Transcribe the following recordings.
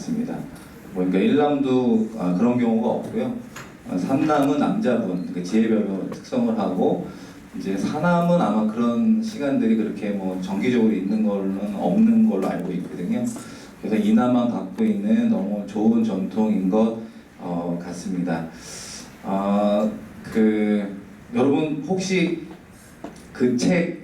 같습니다. 그러니까 일남도 그런 경우가 없고요. 삼남은 남자분, 그 지혜별로 특성을 하고, 이제 사남은 아마 그런 시간들이 그렇게 뭐 정기적으로 있는 걸로는 없는 걸로 알고 있거든요. 그래서 이남만 갖고 있는 너무 좋은 전통인 것 같습니다. 여러분 혹시 그 책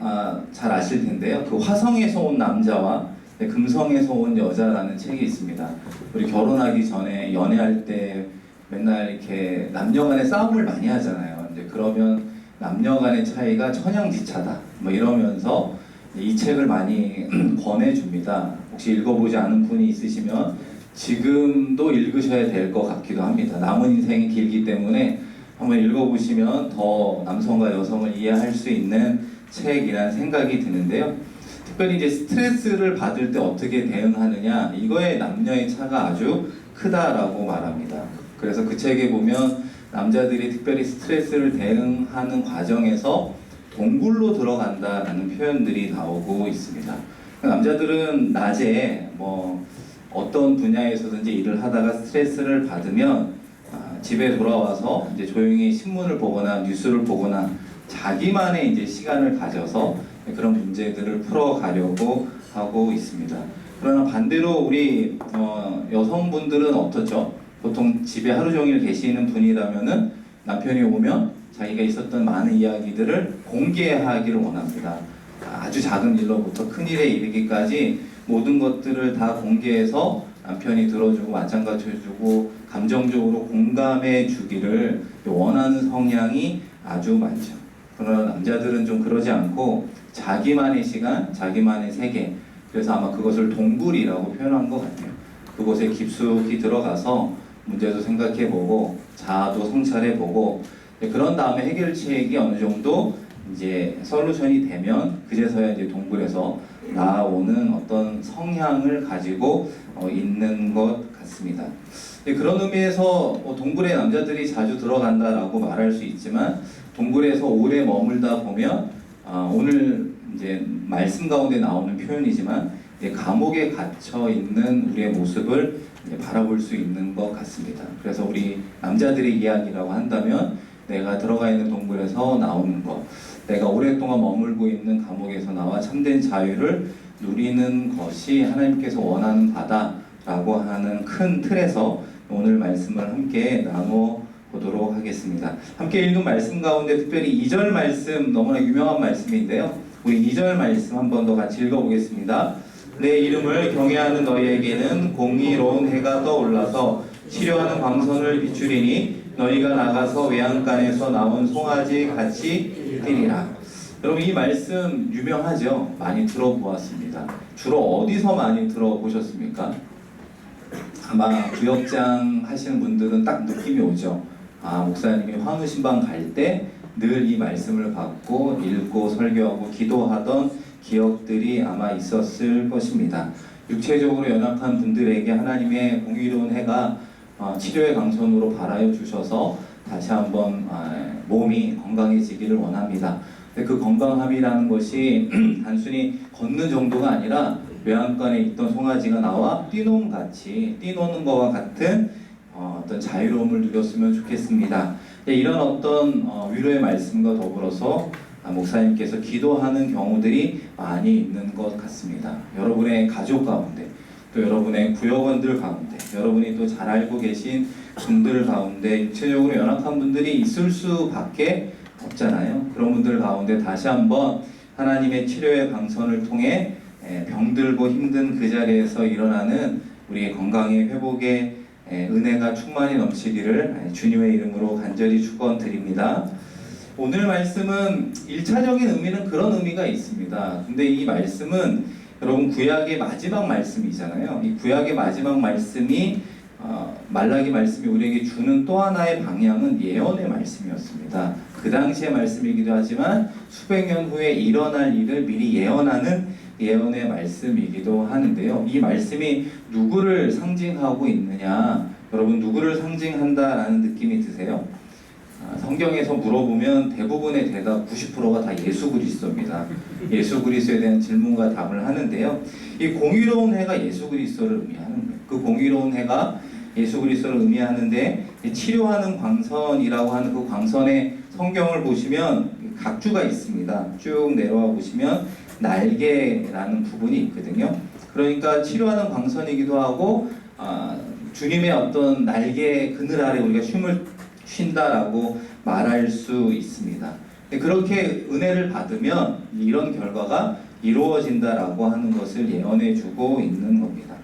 잘 아실 텐데요. 그 화성에서 온 남자와 금성에서 온 여자라는 책이 있습니다. 우리 결혼하기 전에 연애할 때 맨날 이렇게 남녀 간의 싸움을 많이 하잖아요. 이제 그러면 남녀 간의 차이가 천양지차다 뭐 이러면서 이 책을 많이 권해줍니다. 혹시 읽어보지 않은 분이 있으시면 지금도 읽으셔야 될 것 같기도 합니다. 남은 인생이 길기 때문에 한번 읽어보시면 더 남성과 여성을 이해할 수 있는 책이라는 생각이 드는데요. 특별히 이제 스트레스를 받을 때 어떻게 대응하느냐, 이거에 남녀의 차가 아주 크다라고 말합니다. 그래서 그 책에 보면 남자들이 특별히 스트레스를 대응하는 과정에서 동굴로 들어간다라는 표현들이 나오고 있습니다. 남자들은 낮에 뭐 어떤 분야에서든지 일을 하다가 스트레스를 받으면 집에 돌아와서 이제 조용히 신문을 보거나 뉴스를 보거나 자기만의 이제 시간을 가져서 그런 문제들을 풀어가려고 하고 있습니다. 그러나 반대로 우리 여성분들은 어떻죠? 보통 집에 하루 종일 계시는 분이라면은 남편이 오면 자기가 있었던 많은 이야기들을 공개하기를 원합니다. 아주 작은 일로부터 큰 일에 이르기까지 모든 것들을 다 공개해서 남편이 들어주고 맞장구쳐주고 감정적으로 공감해 주기를 원하는 성향이 아주 많죠. 그러나 남자들은 좀 그러지 않고 자기만의 시간, 자기만의 세계, 그래서 아마 그것을 동굴이라고 표현한 것 같아요. 그곳에 깊숙이 들어가서 문제도 생각해보고 자아도 성찰해보고 그런 다음에 해결책이 어느 정도 이제 솔루션이 되면 그제서야 이제 동굴에서 나오는 어떤 성향을 가지고 있는 것 같습니다. 그런 의미에서 동굴에 남자들이 자주 들어간다라고 말할 수 있지만 동굴에서 오래 머물다 보면 오늘 이제 말씀 가운데 나오는 표현이지만 감옥에 갇혀 있는 우리의 모습을 바라볼 수 있는 것 같습니다. 그래서 우리 남자들의 이야기라고 한다면 내가 들어가 있는 동굴에서 나오는 것, 내가 오랫동안 머물고 있는 감옥에서 나와 참된 자유를 누리는 것이 하나님께서 원하는 바다라고 하는 큰 틀에서 오늘 말씀을 함께 나눠 보도록 하겠습니다. 함께 읽은 말씀 가운데 특별히 2절 말씀 너무나 유명한 말씀인데요. 우리 2절 말씀 한 번 더 같이 읽어보겠습니다. 내 이름을 경외하는 너희에게는 공의로운 해가 떠올라서 치료하는 광선을 비추리니 너희가 나가서 외양간에서 나온 송아지 같이 뛰리라. 여러분 이 말씀 유명하죠? 많이 들어보았습니다. 주로 어디서 많이 들어보셨습니까? 아마 구역장 하시는 분들은 딱 느낌이 오죠. 목사님이 황우신방 갈 때 늘 이 말씀을 받고 읽고 설교하고 기도하던 기억들이 아마 있었을 것입니다. 육체적으로 연약한 분들에게 하나님의 공의로운 해가 치료의 강선으로 발하여 주셔서 다시 한번 몸이 건강해지기를 원합니다. 그 건강함이라는 것이 단순히 걷는 정도가 아니라 외양간에 있던 송아지가 나와 뛰노는 것과 같은 어떤 자유로움을 누렸으면 좋겠습니다. 이런 어떤 위로의 말씀과 더불어서 목사님께서 기도하는 경우들이 많이 있는 것 같습니다. 여러분의 가족 가운데, 또 여러분의 구역원들 가운데, 여러분이 또 잘 알고 계신 분들 가운데 육체적으로 연약한 분들이 있을 수밖에 없잖아요. 그런 분들 가운데 다시 한번 하나님의 치료의 방선을 통해 병들고 힘든 그 자리에서 일어나는 우리의 건강의 회복의 은혜가 충만히 넘치기를 주님의 이름으로 간절히 축원드립니다. 오늘 말씀은 1차적인 의미는 그런 의미가 있습니다. 근데 이 말씀은 여러분 구약의 마지막 말씀이잖아요. 이 구약의 마지막 말씀이 말라기 말씀이 우리에게 주는 또 하나의 방향은 예언의 말씀이었습니다. 그 당시의 말씀이기도 하지만 수백 년 후에 일어날 일을 미리 예언하는 예언의 말씀이기도 하는데요. 이 말씀이 누구를 상징하고 있느냐, 여러분 누구를 상징한다라는 느낌이 드세요? 성경에서 물어보면 대부분의 대답 90%가 다 예수 그리스도입니다. 예수 그리스도에 대한 질문과 답을 하는데요. 이 공의로운 해가 예수 그리스도를 의미하는 거예요. 그 공의로운 해가 예수 그리스도를 의미하는데, 치료하는 광선이라고 하는 그 광선의 성경을 보시면 각주가 있습니다. 쭉 내려와 보시면 날개라는 부분이 있거든요. 그러니까 치료하는 광선이기도 하고 주님의 어떤 날개 그늘 아래 우리가 쉼을 쉰다라고 말할 수 있습니다. 그렇게 은혜를 받으면 이런 결과가 이루어진다라고 하는 것을 예언해 주고 있는 겁니다.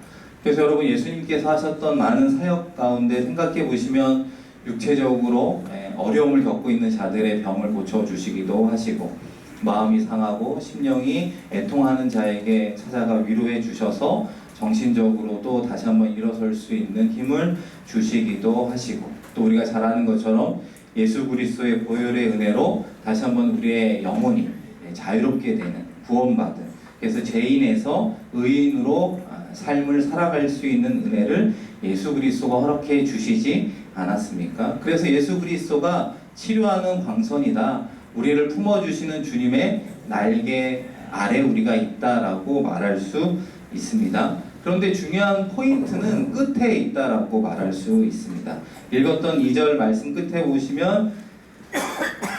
그래서 여러분, 예수님께서 하셨던 많은 사역 가운데 생각해 보시면 육체적으로 어려움을 겪고 있는 자들의 병을 고쳐주시기도 하시고, 마음이 상하고 심령이 애통하는 자에게 찾아가 위로해 주셔서 정신적으로도 다시 한번 일어설 수 있는 힘을 주시기도 하시고, 또 우리가 잘 아는 것처럼 예수 그리스도의 보혈의 은혜로 다시 한번 우리의 영혼이 자유롭게 되는, 구원받은, 그래서 죄인에서 의인으로 삶을 살아갈 수 있는 은혜를 예수 그리스도가 허락해 주시지 않았습니까? 그래서 예수 그리스도가 치료하는 광선이다, 우리를 품어주시는 주님의 날개 아래 우리가 있다라고 말할 수 있습니다. 그런데 중요한 포인트는 끝에 있다라고 말할 수 있습니다. 읽었던 2절 말씀 끝에 보시면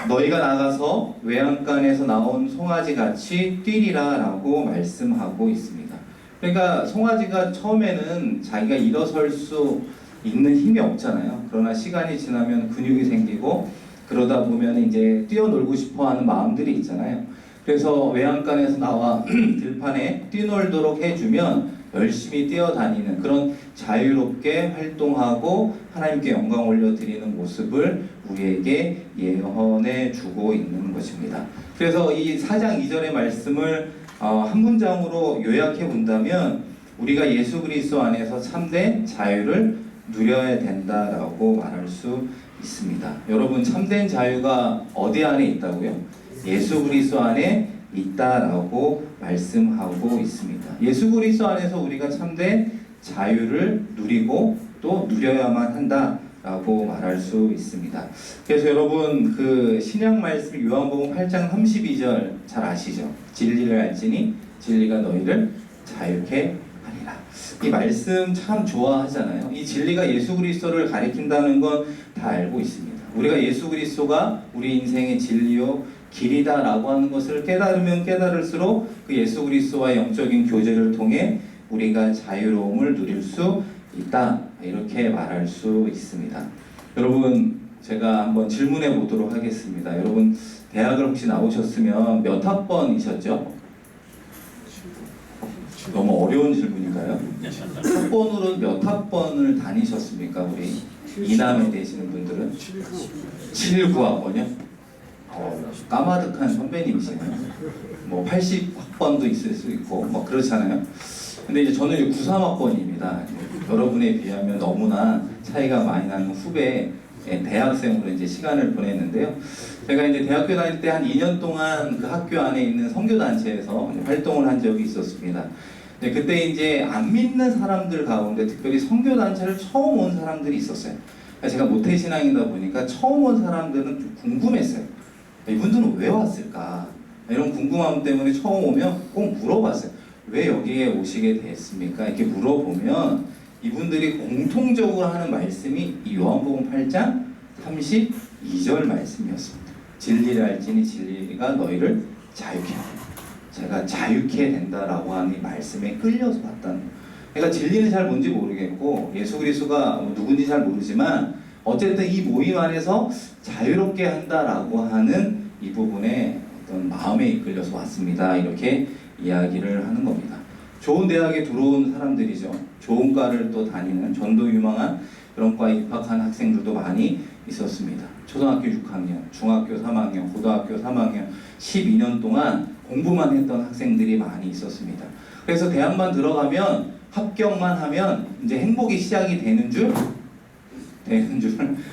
너희가 나가서 외양간에서 나온 송아지 같이 뛰리라 라고 말씀하고 있습니다. 그러니까 송아지가 처음에는 자기가 일어설 수 있는 힘이 없잖아요. 그러나 시간이 지나면 근육이 생기고 그러다 보면 이제 뛰어놀고 싶어 하는 마음들이 있잖아요. 그래서 외양간에서 나와 들판에 뛰놀도록 해주면 열심히 뛰어다니는, 그런 자유롭게 활동하고 하나님께 영광 올려드리는 모습을 우리에게 예언해 주고 있는 것입니다. 그래서 이 4장 2절의 말씀을 한 문장으로 요약해 본다면, 우리가 예수 그리스도 안에서 참된 자유를 누려야 된다라고 말할 수 있습니다. 여러분, 참된 자유가 어디 안에 있다고요? 예수 그리스도 안에 있다라고 말씀하고 있습니다. 예수 그리스도 안에서 우리가 참된 자유를 누리고 또 누려야만 한다라고 말할 수 있습니다. 그래서 여러분, 그 신약 말씀 요한복음 8장 32절 잘 아시죠? 진리를 알지니 진리가 너희를 자유케 하리라. 이 말씀 참 좋아하잖아요. 이 진리가 예수 그리스도를 가리킨다는 건 다 알고 있습니다. 우리가 예수 그리스도가 우리 인생의 진리요 길이다 라고 하는 것을 깨달으면 깨달을수록 그 예수 그리스도와의 영적인 교제를 통해 우리가 자유로움을 누릴 수 있다, 이렇게 말할 수 있습니다. 여러분, 제가 한번 질문해 보도록 하겠습니다. 여러분, 대학을 혹시 나오셨으면 몇 학번이셨죠? 너무 어려운 질문인가요? 학번으로 몇 학번을 다니셨습니까? 우리 이남에 되시는 분들은 79학번이요? 까마득한 선배님이시네요. 뭐 80학번도 있을 수 있고 뭐 그렇잖아요. 근데 이제 저는 93학번입니다. 여러분에 비하면 너무나 차이가 많이 나는 후배 대학생으로 이제 시간을 보냈는데요. 제가 이제 대학교 다닐 때 한 2년 동안 그 학교 안에 있는 선교단체에서 활동을 한 적이 있었습니다. 그때 이제 안 믿는 사람들 가운데 특별히 선교단체를 처음 온 사람들이 있었어요. 제가 모태신앙이다 보니까 처음 온 사람들은 좀 궁금했어요. 이분들은 왜 왔을까? 이런 궁금함 때문에 처음 오면 꼭 물어봤어요. 왜 여기에 오시게 됐습니까? 이렇게 물어보면 이분들이 공통적으로 하는 말씀이 이 요한복음 8장 32절 말씀이었습니다. 진리를 알지니 진리가 너희를 자유케 하리라. 제가 자유케 된다라고 하는 이 말씀에 끌려서 왔다는 거예요. 그러니까 진리는 잘 뭔지 모르겠고 예수 그리스도가 누군지 잘 모르지만 어쨌든 이 모임 안에서 자유롭게 한다라고 하는 이 부분에 어떤 마음에 이끌려서 왔습니다. 이렇게 이야기를 하는 겁니다. 좋은 대학에 들어온 사람들이죠. 좋은 과를 또 다니는 전도 유망한 그런 과에 입학한 학생들도 많이 있었습니다. 초등학교 6학년, 중학교 3학년, 고등학교 3학년 12년 동안 공부만 했던 학생들이 많이 있었습니다. 그래서 대학만 들어가면 합격만 하면 이제 행복이 시작이 되는 줄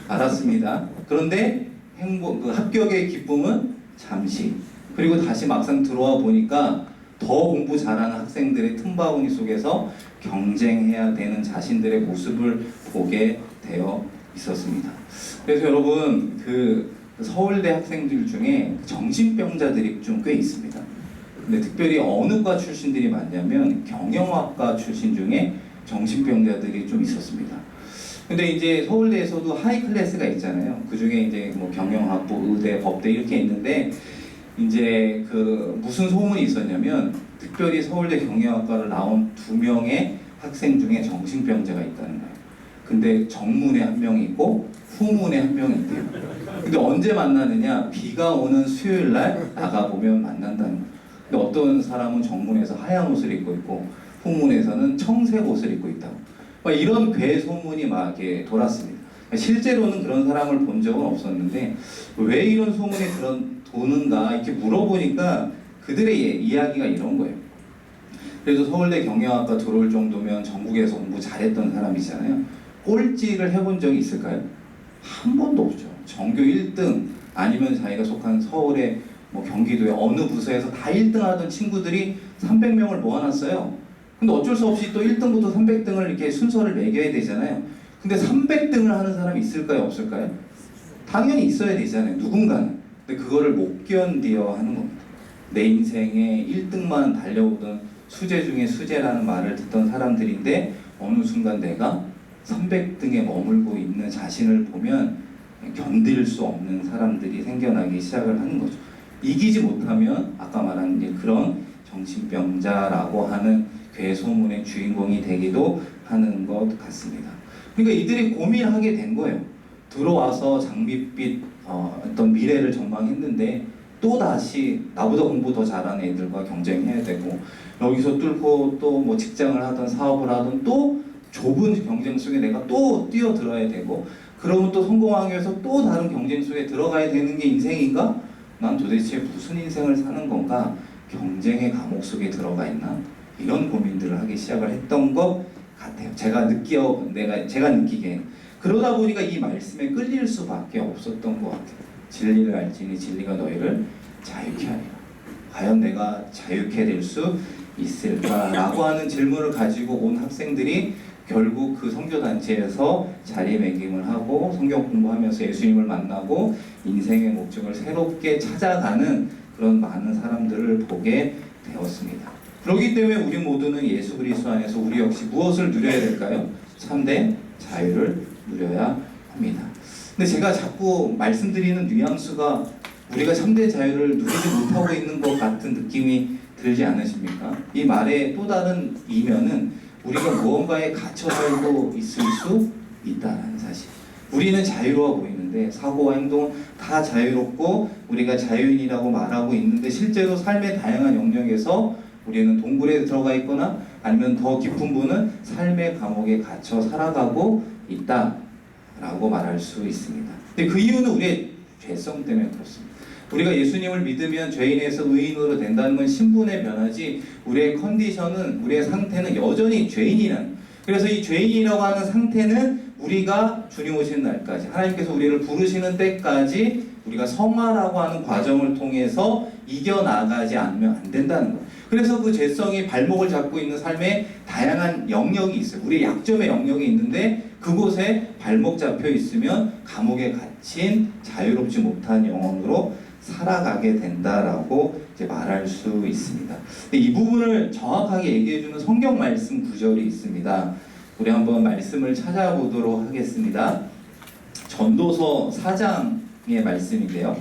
알았습니다. 그런데 그 합격의 기쁨은 잠시, 그리고 다시 막상 들어와 보니까 더 공부 잘하는 학생들의 틈바구니 속에서 경쟁해야 되는 자신들의 모습을 보게 되어 있었습니다. 그래서 여러분, 그 서울대 학생들 중에 정신병자들이 좀 꽤 있습니다. 근데 특별히 어느 과 출신들이 많냐면 경영학과 출신 중에 정신병자들이 좀 있었습니다. 근데 이제 서울대에서도 하이 클래스가 있잖아요. 그 중에 이제 뭐 경영학부, 의대, 법대 이렇게 있는데 이제 그 무슨 소문이 있었냐면 특별히 서울대 경영학과를 나온 2명의 학생 중에 정신병자가 있다는 거예요. 근데 정문에 한 명이 있고 후문에 한 명이 있대요. 근데 언제 만나느냐? 비가 오는 수요일 날 나가보면 만난다는 거예요. 근데 어떤 사람은 정문에서 하얀 옷을 입고 있고 후문에서는 청색 옷을 입고 있다고. 막 이런 괴소문이 막 이렇게 돌았습니다. 실제로는 그런 사람을 본 적은 없었는데 왜 이런 소문이 도는가 이렇게 물어보니까 그들의 이야기가 이런 거예요. 그래도 서울대 경영학과 들어올 정도면 전국에서 공부 잘했던 사람이잖아요. 꼴찌를 해본 적이 있을까요? 한 번도 없죠. 전교 1등 아니면 자기가 속한 서울의 뭐 경기도의 어느 부서에서 다 1등 하던 친구들이 300명을 모아놨어요. 근데 어쩔 수 없이 또 1등부터 300등을 이렇게 순서를 매겨야 되잖아요. 근데 300등을 하는 사람이 있을까요? 없을까요? 당연히 있어야 되잖아요. 누군가는. 근데 그거를 못 견디어 하는 겁니다. 내 인생에 1등만 달려오던 수재 중에 수재라는 말을 듣던 사람들인데 어느 순간 내가 300등에 머물고 있는 자신을 보면 견딜 수 없는 사람들이 생겨나기 시작을 하는 거죠. 이기지 못하면 아까 말한 이제 그런 정신병자라고 하는 괴소문의 주인공이 되기도 하는 것 같습니다. 그러니까 이들이 고민하게 된 거예요. 들어와서 장밋빛 어떤 미래를 전망했는데 또 다시 나보다 공부 더 잘하는 애들과 경쟁해야 되고 여기서 뚫고 또 뭐 직장을 하든 사업을 하든 또 좁은 경쟁 속에 내가 또 뛰어들어야 되고 그러면 또 성공하기 위해서 또 다른 경쟁 속에 들어가야 되는 게 인생인가? 난 도대체 무슨 인생을 사는 건가? 경쟁의 감옥 속에 들어가 있나? 이런 고민들을 하기 시작을 했던 것 같아요. 제가 느끼기엔 그러다 보니까 이 말씀에 끌릴 수밖에 없었던 것 같아요. 진리를 알지니 진리가 너희를 자유케 하리라. 과연 내가 자유케 될 수 있을까라고 하는 질문을 가지고 온 학생들이 결국 그 선교단체에서 자리매김을 하고 성경 공부하면서 예수님을 만나고 인생의 목적을 새롭게 찾아가는 그런 많은 사람들을 보게 되었습니다. 그렇기 때문에 우리 모두는 예수 그리스도 안에서 우리 역시 무엇을 누려야 될까요? 참된 자유를 누려야 합니다. 근데 제가 자꾸 말씀드리는 뉘앙스가 우리가 참된 자유를 누리지 못하고 있는 것 같은 느낌이 들지 않으십니까? 이 말의 또 다른 이면은 우리가 무언가에 갇혀 살고 있을 수 있다는 사실. 우리는 자유로워 보이는데 사고와 행동 다 자유롭고 우리가 자유인이라고 말하고 있는데 실제로 삶의 다양한 영역에서 우리는 동굴에 들어가 있거나 아니면 더 깊은 부분은 삶의 감옥에 갇혀 살아가고 있다라고 말할 수 있습니다. 근데 그 이유는 우리의 죄성 때문에 그렇습니다. 우리가 예수님을 믿으면 죄인에서 의인으로 된다는 건 신분의 변화지 우리의 컨디션은 우리의 상태는 여전히 죄인이라는. 그래서 이 죄인이라고 하는 상태는 우리가 주님 오시는 날까지 하나님께서 우리를 부르시는 때까지 우리가 성화라고 하는 과정을 통해서 이겨나가지 않으면 안 된다는 거예요. 그래서 그 죄성이 발목을 잡고 있는 삶에 다양한 영역이 있어요. 우리의 약점의 영역이 있는데 그곳에 발목 잡혀 있으면 감옥에 갇힌 자유롭지 못한 영혼으로 살아가게 된다라고 이제 말할 수 있습니다. 이 부분을 정확하게 얘기해주는 성경 말씀 구절이 있습니다. 우리 한번 말씀을 찾아보도록 하겠습니다. 전도서 4장의 말씀인데요.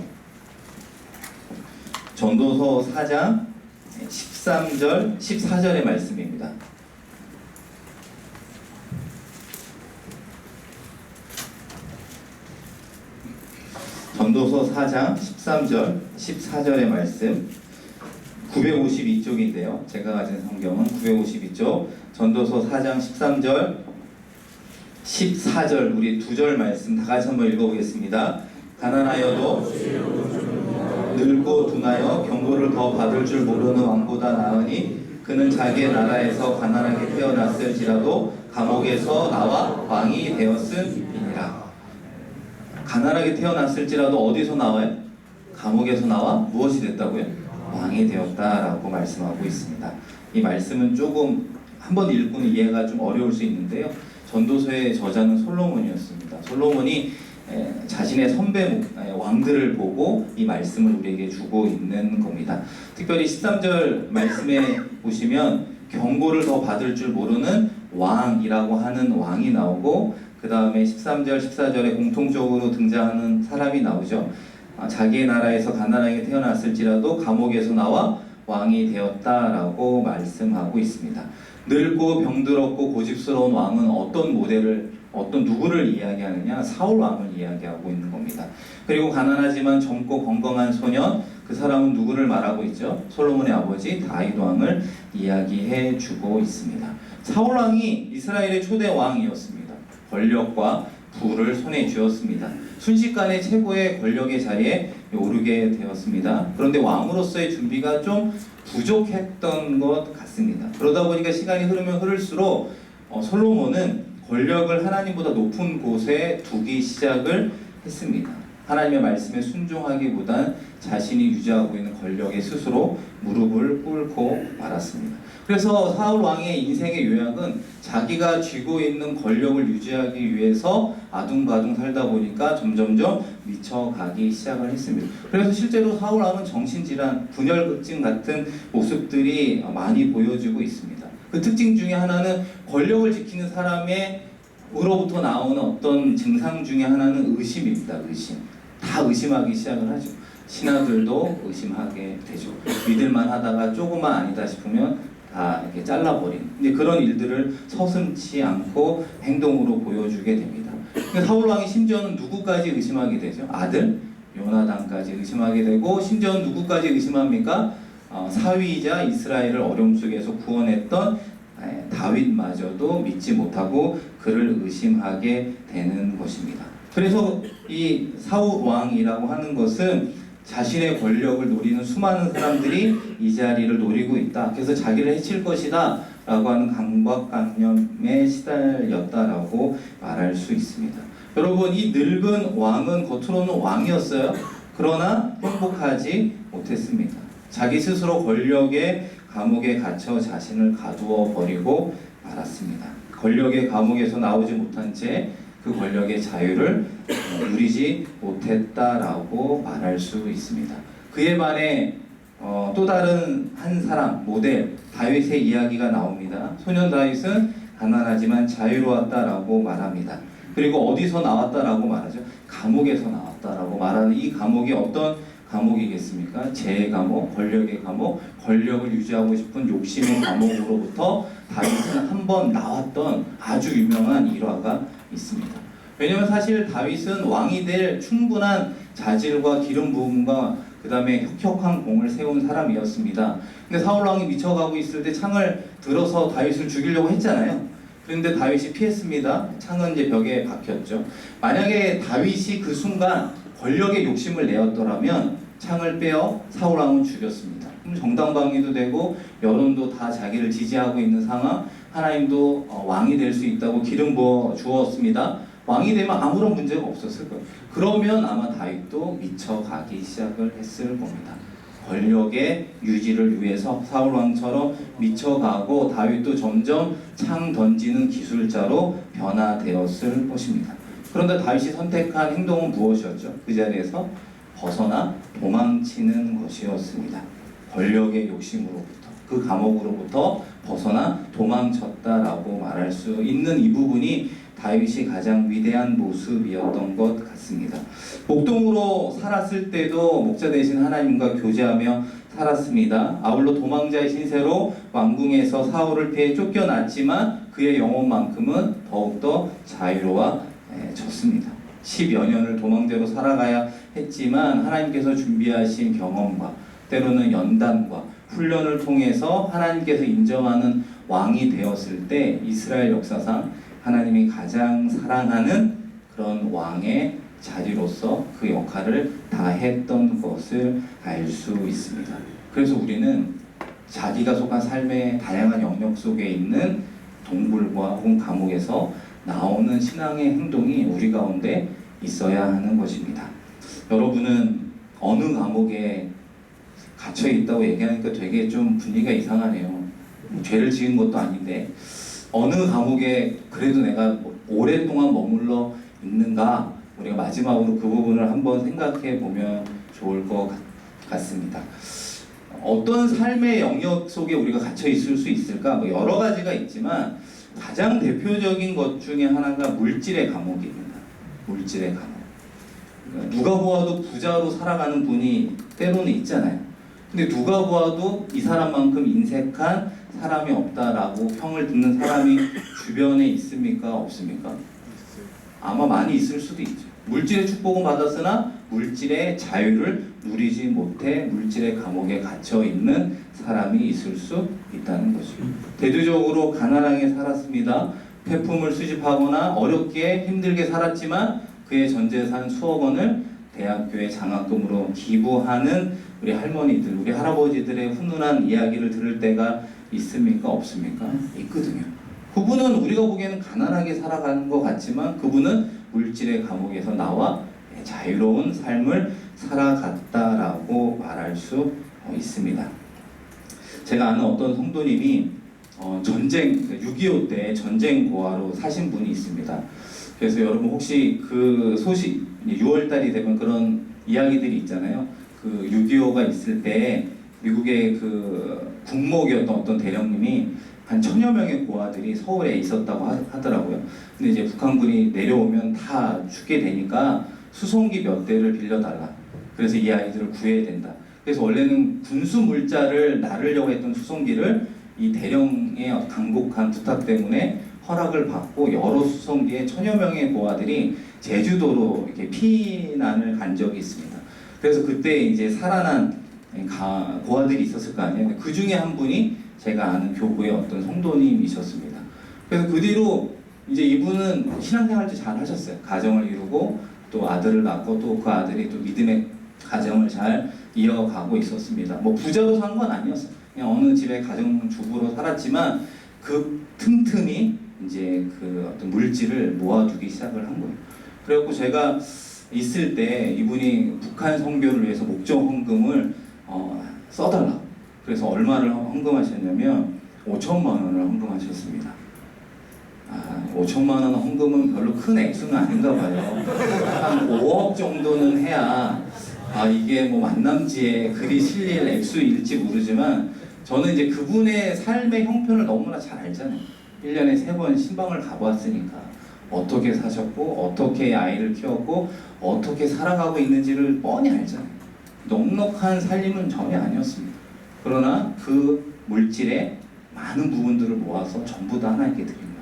전도서 4장 13절, 14절의 말씀입니다. 전도서 4장 13절, 14절의 말씀 952쪽인데요. 제가 가진 성경은 952쪽 전도서 4장 13절, 14절 우리 두 절 말씀 다 같이 한번 읽어보겠습니다. 가난하여도 늙고 둔하여 경고를 더 받을 줄 모르는 왕보다 나으니 그는 자기의 나라에서 가난하게 태어났을지라도 감옥에서 나와 왕이 되었음이니라. 가난하게 태어났을지라도 어디서 나와요? 감옥에서 나와 무엇이 됐다고요? 왕이 되었다라고 말씀하고 있습니다. 이 말씀은 조금 한번 읽고는 이해가 좀 어려울 수 있는데요. 전도서의 저자는 솔로몬이었습니다. 솔로몬이 자신의 선배 왕들을 보고 이 말씀을 우리에게 주고 있는 겁니다. 특별히 13절 말씀에 보시면 경고를 더 받을 줄 모르는 왕이라고 하는 왕이 나오고, 그 다음에 13절, 14절에 공통적으로 등장하는 사람이 나오죠. 자기의 나라에서 가난하게 태어났을지라도 감옥에서 나와 왕이 되었다라고 말씀하고 있습니다. 늙고 병들었고 고집스러운 왕은 어떤 누구를 이야기하느냐? 사울 왕을 이야기하고 있는 겁니다. 그리고 가난하지만 젊고 건강한 소년, 그 사람은 누구를 말하고 있죠? 솔로몬의 아버지 다윗 왕을 이야기해 주고 있습니다. 사울 왕이 이스라엘의 초대 왕이었습니다. 권력과 부를 손에 쥐었습니다. 순식간에 최고의 권력의 자리에 오르게 되었습니다. 그런데 왕으로서의 준비가 좀 부족했던 것 같습니다. 그러다 보니까 시간이 흐르면 흐를수록 솔로몬은 권력을 하나님보다 높은 곳에 두기 시작을 했습니다. 하나님의 말씀에 순종하기보단 자신이 유지하고 있는 권력에 스스로 무릎을 꿇고 말았습니다. 그래서 사울 왕의 인생의 요약은 자기가 쥐고 있는 권력을 유지하기 위해서 아둥바둥 살다 보니까 점점점 미쳐가기 시작을 했습니다. 그래서 실제로 사울 왕은 정신질환, 분열증 같은 모습들이 많이 보여지고 있습니다. 그 특징 중에 하나는 권력을 지키는 사람으로부터 나오는 어떤 증상 중에 하나는 의심입니다. 의심. 다 의심하기 시작을 하죠. 신하들도 의심하게 되죠. 믿을만 하다가 조금만 아니다 싶으면 다 이렇게 잘라버린, 이제 그런 일들을 서슴지 않고 행동으로 보여주게 됩니다. 사울 왕이 심지어는 누구까지 의심하게 되죠? 아들 요나단까지 의심하게 되고, 심지어는 누구까지 의심합니까? 사위이자 이스라엘을 어려움 속에서 구원했던 다윗마저도 믿지 못하고 그를 의심하게 되는 것입니다. 그래서 이 사울 왕이라고 하는 것은 자신의 권력을 노리는 수많은 사람들이 이 자리를 노리고 있다. 그래서 자기를 해칠 것이다 라고 하는 강박관념에 시달렸다라고 말할 수 있습니다. 여러분, 이 늙은 왕은 겉으로는 왕이었어요. 그러나 행복하지 못했습니다. 자기 스스로 권력의 감옥에 갇혀 자신을 가두어 버리고 말았습니다. 권력의 감옥에서 나오지 못한 채 그 권력의 자유를 누리지 못했다라고 말할 수 있습니다. 그에 반해 또 다른 한 사람, 모델 다윗의 이야기가 나옵니다. 소년 다윗은 가난하지만 자유로웠다라고 말합니다. 그리고 어디서 나왔다라고 말하죠? 감옥에서 나왔다라고 말하는 이 감옥이 어떤 감옥이겠습니까? 죄의 감옥, 권력의 감옥, 권력을 유지하고 싶은 욕심의 감옥으로부터 다윗은 한번 나왔던 아주 유명한 일화가 있습니다. 왜냐하면 사실 다윗은 왕이 될 충분한 자질과 기름 부음과 그 다음에 혁혁한 공을 세운 사람이었습니다. 근데 사울 왕이 미쳐가고 있을 때 창을 들어서 다윗을 죽이려고 했잖아요. 그런데 다윗이 피했습니다. 창은 이제 벽에 박혔죠. 만약에 다윗이 그 순간 권력의 욕심을 내었더라면 창을 빼어 사울 왕은 죽였습니다. 정당방위도 되고 여론도 다 자기를 지지하고 있는 상황, 하나님도 왕이 될 수 있다고 기름 부어 주었습니다. 왕이 되면 아무런 문제가 없었을 거예요. 그러면 아마 다윗도 미쳐가기 시작을 했을 겁니다. 권력의 유지를 위해서 사울 왕처럼 미쳐가고 다윗도 점점 창 던지는 기술자로 변화되었을 것입니다. 그런데 다윗이 선택한 행동은 무엇이었죠? 그 자리에서 벗어나 도망치는 것이었습니다. 권력의 욕심으로부터, 그 감옥으로부터 벗어나 도망쳤다라고 말할 수 있는 이 부분이 다윗이 가장 위대한 모습이었던 것 같습니다. 목동으로 살았을 때도 목자 되신 하나님과 교제하며 살았습니다. 아울러 도망자의 신세로 왕궁에서 사울을 피해 쫓겨났지만 그의 영혼만큼은 더욱더 자유로워졌습니다. 10여 년을 도망자로 살아가야 했지만 하나님께서 준비하신 경험과 때로는 연단과 훈련을 통해서 하나님께서 인정하는 왕이 되었을 때 이스라엘 역사상 하나님이 가장 사랑하는 그런 왕의 자리로서 그 역할을 다했던 것을 알 수 있습니다. 그래서 우리는 자기가 속한 삶의 다양한 영역 속에 있는 동굴과 혹은 감옥에서 나오는 신앙의 행동이 우리 가운데 있어야 하는 것입니다. 여러분은 어느 감옥에 갇혀 있다고 얘기하니까 되게 좀 분위기가 이상하네요. 죄를 지은 것도 아닌데 어느 감옥에 그래도 내가 오랫동안 머물러 있는가, 우리가 마지막으로 그 부분을 한번 생각해 보면 좋을 것 같습니다. 어떤 삶의 영역 속에 우리가 갇혀 있을 수 있을까? 뭐 여러 가지가 있지만 가장 대표적인 것 중에 하나가 물질의 감옥입니다. 물질의 감옥. 그러니까 누가 보아도 부자로 살아가는 분이 때로는 있잖아요. 근데 누가 보아도 이 사람만큼 인색한 사람이 없다라고 평을 듣는 사람이 주변에 있습니까? 없습니까? 아마 많이 있을 수도 있죠. 물질의 축복은 받았으나 물질의 자유를 누리지 못해 물질의 감옥에 갇혀 있는 사람이 있을 수 있다는 거죠. 대대적으로 가난하게 살았습니다. 폐품을 수집하거나 어렵게 힘들게 살았지만 그의 전 재산 수억 원을 대학교에 장학금으로 기부하는 우리 할머니들, 우리 할아버지들의 훈훈한 이야기를 들을 때가 있습니까? 없습니까? 있거든요. 그분은 우리가 보기에는 가난하게 살아가는 것 같지만 그분은 물질의 감옥에서 나와 자유로운 삶을 살아갔다라고 말할 수 있습니다. 제가 아는 어떤 성도님이 전쟁, 6.25 때 전쟁 고아로 사신 분이 있습니다. 그래서 여러분 혹시 그 소식, 6월달이 되면 그런 이야기들이 있잖아요. 그 6.25가 있을 때 미국의 그 국목이었던 어떤 대령님이 한 1000여 명의 고아들이 서울에 있었다고 하더라고요. 근데 이제 북한군이 내려오면 다 죽게 되니까 수송기 몇 대를 빌려달라. 그래서 이 아이들을 구해야 된다. 그래서 원래는 군수 물자를 나르려고 했던 수송기를 이 대령의 간곡한 부탁 때문에 허락을 받고 여러 수송기에 1000여 명의 고아들이 제주도로 이렇게 피난을 간 적이 있습니다. 그래서 그때 이제 살아난 고아들이 있었을 거 아니에요. 그 중에 한 분이 제가 아는 교구의 어떤 성도님이셨습니다. 그래서 그 뒤로 이제 이분은 신앙생활도 잘 하셨어요. 가정을 이루고 또 아들을 낳고 또 그 아들이 또 믿음의 가정을 잘 이어가고 있었습니다. 뭐 부자로 산 건 아니었어요. 그냥 어느 집에 가정주부로 살았지만 그 틈틈이 이제 그 어떤 물질을 모아두기 시작을 한 거예요. 그래갖고 제가 있을 때 이분이 북한 선교를 위해서 목적 헌금을 써달라고. 그래서 얼마를 헌금하셨냐면 5천만 원을 헌금하셨습니다. 5천만 원 헌금은 별로 큰 액수는 아닌가 봐요. 한 5억 정도는 해야 이게 뭐 만남지에 글이 실릴 액수일지 모르지만 저는 이제 그분의 삶의 형편을 너무나 잘 알잖아요. 1년에 3번 신방을 가보았으니까 어떻게 사셨고 어떻게 아이를 키웠고 어떻게 살아가고 있는지를 뻔히 알잖아요. 넉넉한 살림은 전혀 아니었습니다. 그러나 그 물질의 많은 부분들을 모아서 전부 다 하나님께 드립니다.